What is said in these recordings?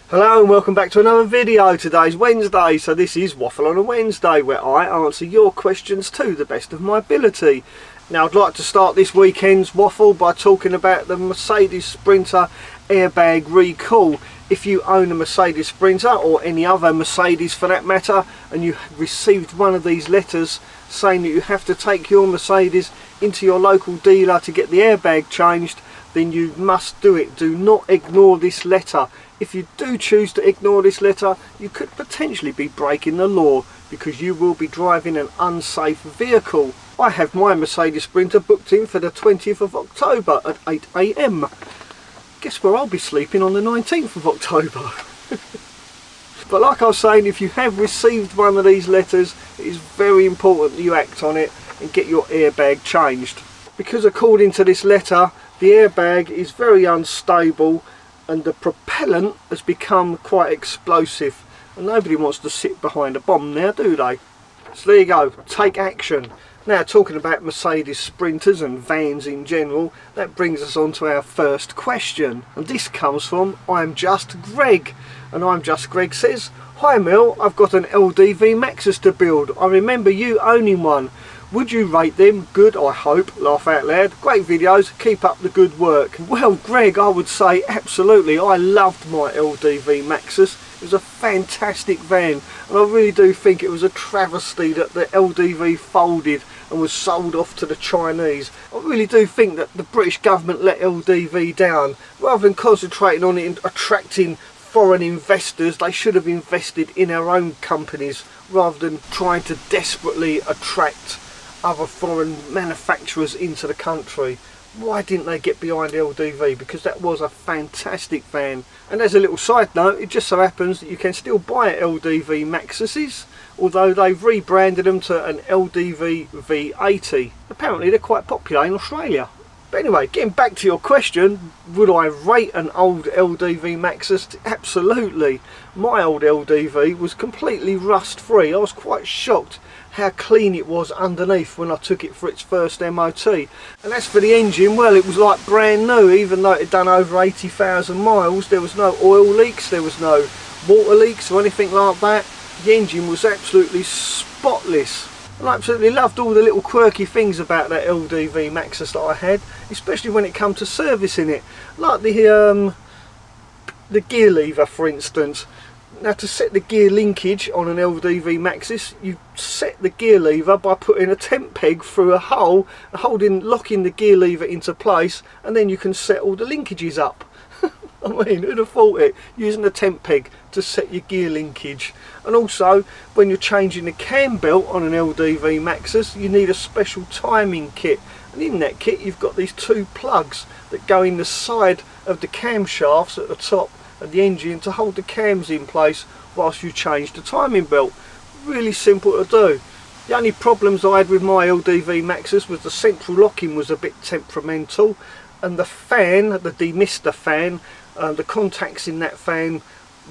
Hello and welcome back to another video. Today's Wednesday, so this is Waffle on a Wednesday, where I answer your questions to the best of my ability. Now I'd like to start this weekend's Waffle by talking about the Mercedes Sprinter airbag recall. If you own a Mercedes Sprinter, or any other Mercedes for that matter, and you received one of these letters saying that you have to take your Mercedes into your local dealer to get the airbag changed, then you must do it. Do not ignore this letter. If you do choose to ignore this letter, you could potentially be breaking the law, because you will be driving an unsafe vehicle. I have my Mercedes Sprinter booked in for the 20th of October at 8 AM. Guess where I'll be sleeping on the 19th of October. But like I was saying, if you have received one of these letters, it is very important that you act on it and get your airbag changed. Because according to this letter, the airbag is very unstable and the propellant has become quite explosive, and nobody wants to sit behind a bomb now, do they? So there you go, take action. Now, talking about Mercedes Sprinters and vans in general, that brings us on to our first question, and this comes from I'm Just Greg. And I'm Just Greg says, "Hi Mel, I've got an LDV Maxus to build. I remember you owning one. Would you rate them good, I hope? Laugh out loud. Great videos, keep up the good work." Well Greg, I would say absolutely. I loved my LDV Maxus. It was a fantastic van, and I really do think it was a travesty that the LDV folded and was sold off to the Chinese. I really do think that the British government let LDV down. Rather than concentrating on it and attracting foreign investors, they should have invested in our own companies rather than trying to desperately attract other foreign manufacturers into the country. Why didn't they get behind LDV? Because that was a fantastic van. And as a little side note, it just so happens that you can still buy LDV Maxuses, although they've rebranded them to an LDV V80. Apparently they're quite popular in Australia. But anyway, getting back to your question, would I rate an old LDV Maxus? Absolutely. My old LDV was completely rust free. I was quite shocked how clean it was underneath when I took it for its first MOT. And as for the engine, well, it was like brand new. Even though it had done over 80,000 miles, there was no oil leaks, there was no water leaks or anything like that. The engine was absolutely spotless. And I absolutely loved all the little quirky things about that LDV Maxus that I had, especially when it came to servicing it, like the gear lever, for instance. Now, to set the gear linkage on an LDV Maxus, you set the gear lever by putting a temp peg through a hole, locking the gear lever into place, and then you can set all the linkages up. I mean, who'd have thought it, using a temp peg to set your gear linkage. And also, when you're changing the cam belt on an LDV Maxus, you need a special timing kit. And in that kit, you've got these two plugs that go in the side of the camshafts at the top of the engine to hold the cams in place whilst you change the timing belt. Really simple to do. The only problems I had with my LDV Maxus was the central locking was a bit temperamental, and the fan, the demister fan, the contacts in that fan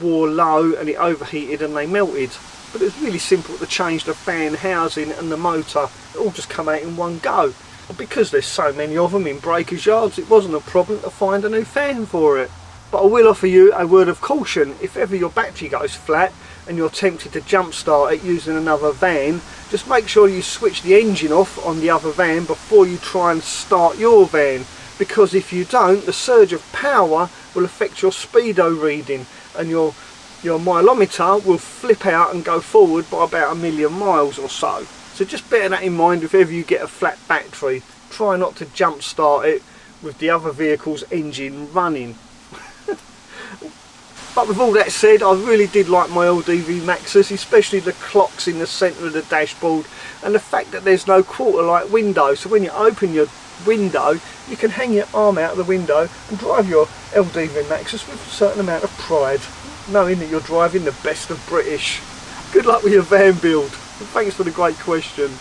wore low and it overheated and they melted. But it was really simple to change the fan housing and the motor. It all just come out in one go. But because there's so many of them in breakers yards, it wasn't a problem to find a new fan for it. But I will offer you a word of caution. If ever your battery goes flat and you're tempted to jump start it using another van, just make sure you switch the engine off on the other van before you try and start your van, because if you don't, the surge of power will affect your speedo reading and your mileometer will flip out and go forward by about 1,000,000 miles or so. So just bear that in mind if ever you get a flat battery. Try not to jump start it with the other vehicle's engine running. But with all that said, I really did like my LDV Maxus, especially the clocks in the centre of the dashboard and the fact that there's no quarter light window, so when you open your window you can hang your arm out of the window and drive your LDV Maxus with a certain amount of pride, knowing that you're driving the best of British. Good luck with your van build, and thanks for the great question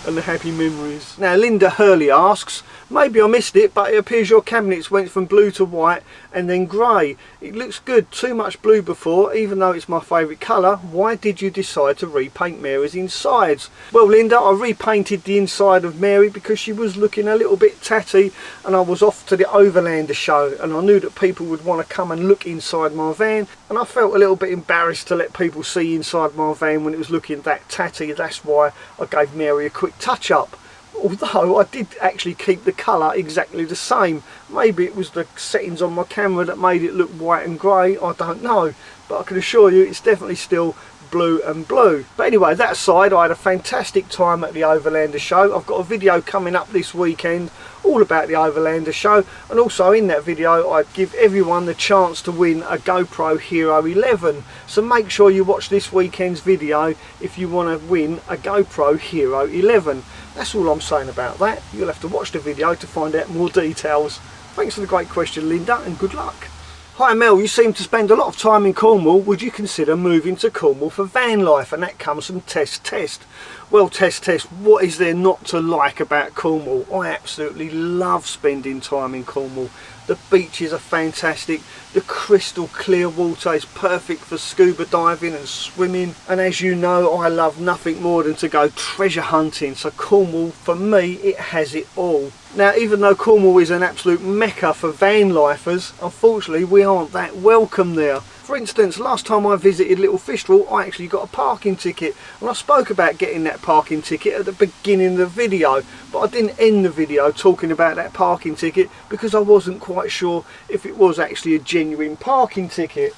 and the happy memories. Now Linda Hurley asks, Maybe I missed it, but it appears your cabinets went from blue to white and then grey. It looks good. Too much blue before, even though it's my favourite colour. Why did you decide to repaint Mary's insides? Well, Linda, I repainted the inside of Mary because she was looking a little bit tatty, and I was off to the Overlander show, and I knew that people would want to come and look inside my van, and I felt a little bit embarrassed to let people see inside my van when it was looking that tatty. That's why I gave Mary a quick touch up. Although I did actually keep the colour exactly the same. Maybe it was the settings on my camera that made it look white and grey, I don't know. But I can assure you it's definitely still blue and blue. But anyway, that aside, I had a fantastic time at the Overlander show. I've got a video coming up this weekend all about the Overlander show, and also in that video I'd give everyone the chance to win a GoPro Hero 11. So make sure you watch this weekend's video if you want to win a GoPro Hero 11. That's all I'm saying about that. You'll have to watch the video to find out more details. Thanks for the great question, Linda, and good luck. Hi Mel, you seem to spend a lot of time in Cornwall. Would you consider moving to Cornwall for van life? And that comes from Test. Well, Test, what is there not to like about Cornwall? I absolutely love spending time in Cornwall. The beaches are fantastic. The crystal clear water is perfect for scuba diving and swimming. And as you know, I love nothing more than to go treasure hunting. So Cornwall, for me, it has it all. Now, even though Cornwall is an absolute mecca for van lifers, unfortunately we aren't that welcome there. For instance, last time I visited Little Fistral, I actually got a parking ticket, and I spoke about getting that parking ticket at the beginning of the video, but I didn't end the video talking about that parking ticket because I wasn't quite sure if it was actually a genuine parking ticket.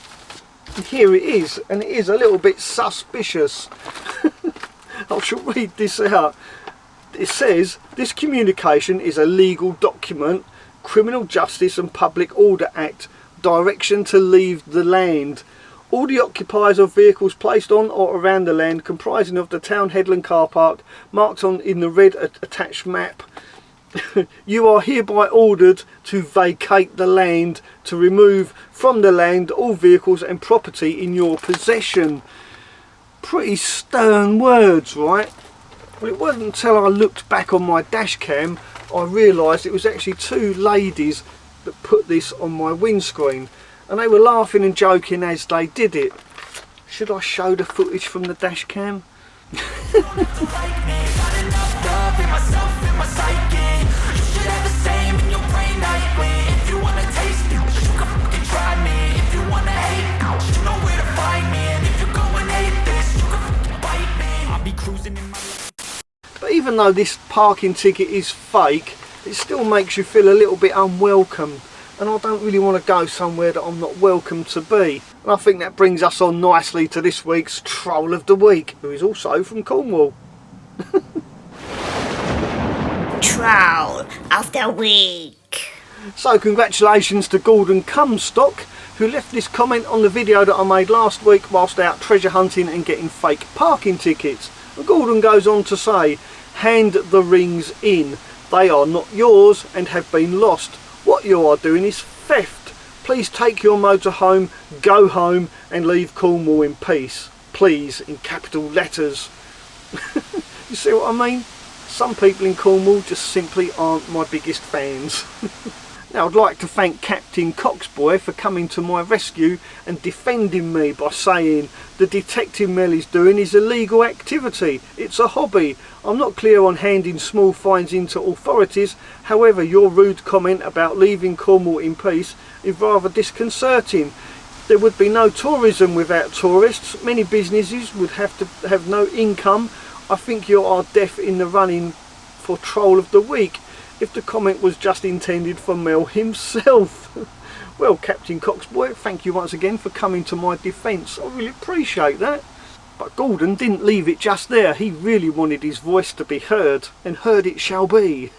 And here it is, and it is a little bit suspicious. I shall read this out. It says, this communication is a legal document, Criminal Justice and Public Order Act, direction to leave the land. All the occupiers of vehicles placed on or around the land comprising of the Town Headland car park marked on in the red attached map. You are hereby ordered to vacate the land, to remove from the land all vehicles and property in your possession. Pretty stern words, right? Well, it wasn't until I looked back on my dash cam I realised it was actually two ladies that put this on my windscreen, and they were laughing and joking as they did it. Should I show the footage from the dash cam? But even though this parking ticket is fake, it still makes you feel a little bit unwelcome, and I don't really want to go somewhere that I'm not welcome to be. And I think that brings us on nicely to this week's Troll of the Week, who is also from Cornwall. Troll of the Week. So congratulations to Gordon Cumstock, who left this comment on the video that I made last week whilst out treasure hunting and getting fake parking tickets. And Gordon goes on to say, hand the rings in. They are not yours and have been lost. What you are doing is theft. Please take your motor home, go home and leave Cornwall in peace. Please, in capital letters. You see what I mean? Some people in Cornwall just simply aren't my biggest fans. Now, I'd like to thank Captain Coxboy for coming to my rescue and defending me by saying the detective Mel is doing is a legal activity. It's a hobby. I'm not clear on handing small fines into authorities. However, your rude comment about leaving Cornwall in peace is rather disconcerting. There would be no tourism without tourists. Many businesses would have to have no income. I think you are deaf in the running for Troll of the Week, if the comment was just intended for Mel himself. Well, Captain Coxboy, thank you once again for coming to my defence. I really appreciate that. But Gordon didn't leave it just there. He really wanted his voice to be heard, and heard it shall be.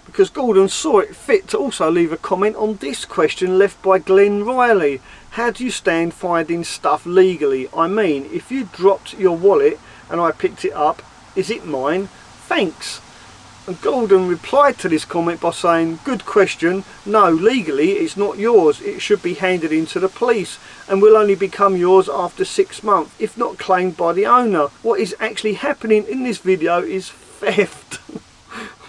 Because Gordon saw it fit to also leave a comment on this question left by Glenn Riley. How do you stand finding stuff legally? I mean, if you dropped your wallet and I picked it up, is it mine? Thanks. And Gordon replied to this comment by saying, good question, no, legally it's not yours, it should be handed in to the police and will only become yours after 6 months, if not claimed by the owner. What is actually happening in this video is theft.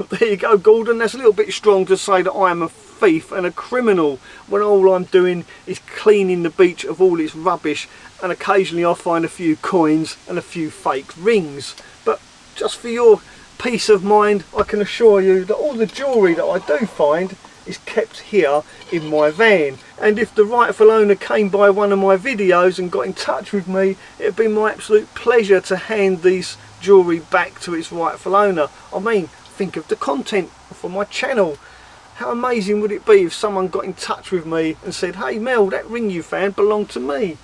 There you go, Gordon. That's a little bit strong to say that I am a thief and a criminal when all I'm doing is cleaning the beach of all its rubbish, and occasionally I find a few coins and a few fake rings. But just for your peace of mind, I can assure you that all the jewellery that I do find is kept here in my van. And if the rightful owner came by one of my videos and got in touch with me, it would be my absolute pleasure to hand these jewellery back to its rightful owner. I mean, think of the content for my channel. How amazing would it be if someone got in touch with me and said, hey Mel, that ring you found belonged to me.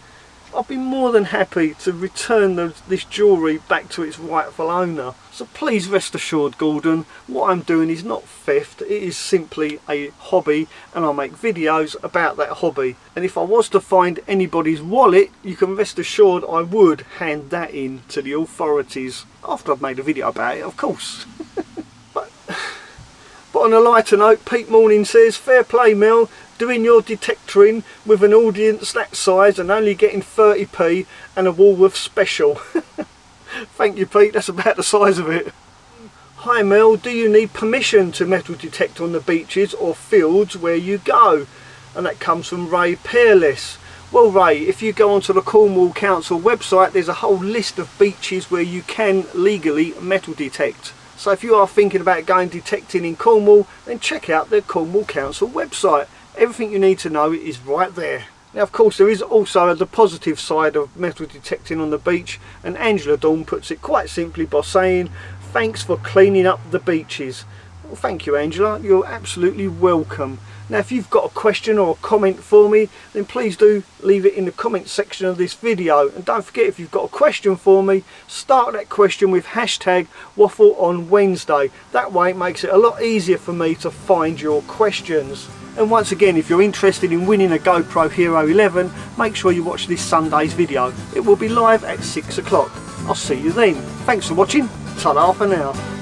I'd be more than happy to return this jewellery back to its rightful owner. So please rest assured, Gordon, what I'm doing is not theft. It is simply a hobby, and I make videos about that hobby. And if I was to find anybody's wallet, you can rest assured I would hand that in to the authorities. After I've made a video about it, of course. But on a lighter note, Pete Morning says, fair play Mel, doing your detectoring with an audience that size and only getting 30p and a Woolworth special. Thank you Pete, that's about the size of it. Hi Mel, do you need permission to metal detect on the beaches or fields where you go? And that comes from Ray Peerless. Well Ray, if you go onto the Cornwall Council website, there's a whole list of beaches where you can legally metal detect. So if you are thinking about going detecting in Cornwall, then check out the Cornwall Council website. Everything you need to know is right there. Now of course there is also the positive side of metal detecting on the beach, and Angela Dawn puts it quite simply by saying, thanks for cleaning up the beaches. Well, thank you Angela, you're absolutely welcome. Now if you've got a question or a comment for me, then please do leave it in the comment section of this video. And don't forget, if you've got a question for me, start that question with hashtag WaffleOnWednesday. That way it makes it a lot easier for me to find your questions. And once again, if you're interested in winning a GoPro Hero 11, make sure you watch this Sunday's video. It will be live at 6 o'clock. I'll see you then. Thanks for watching. Ta-ra for now.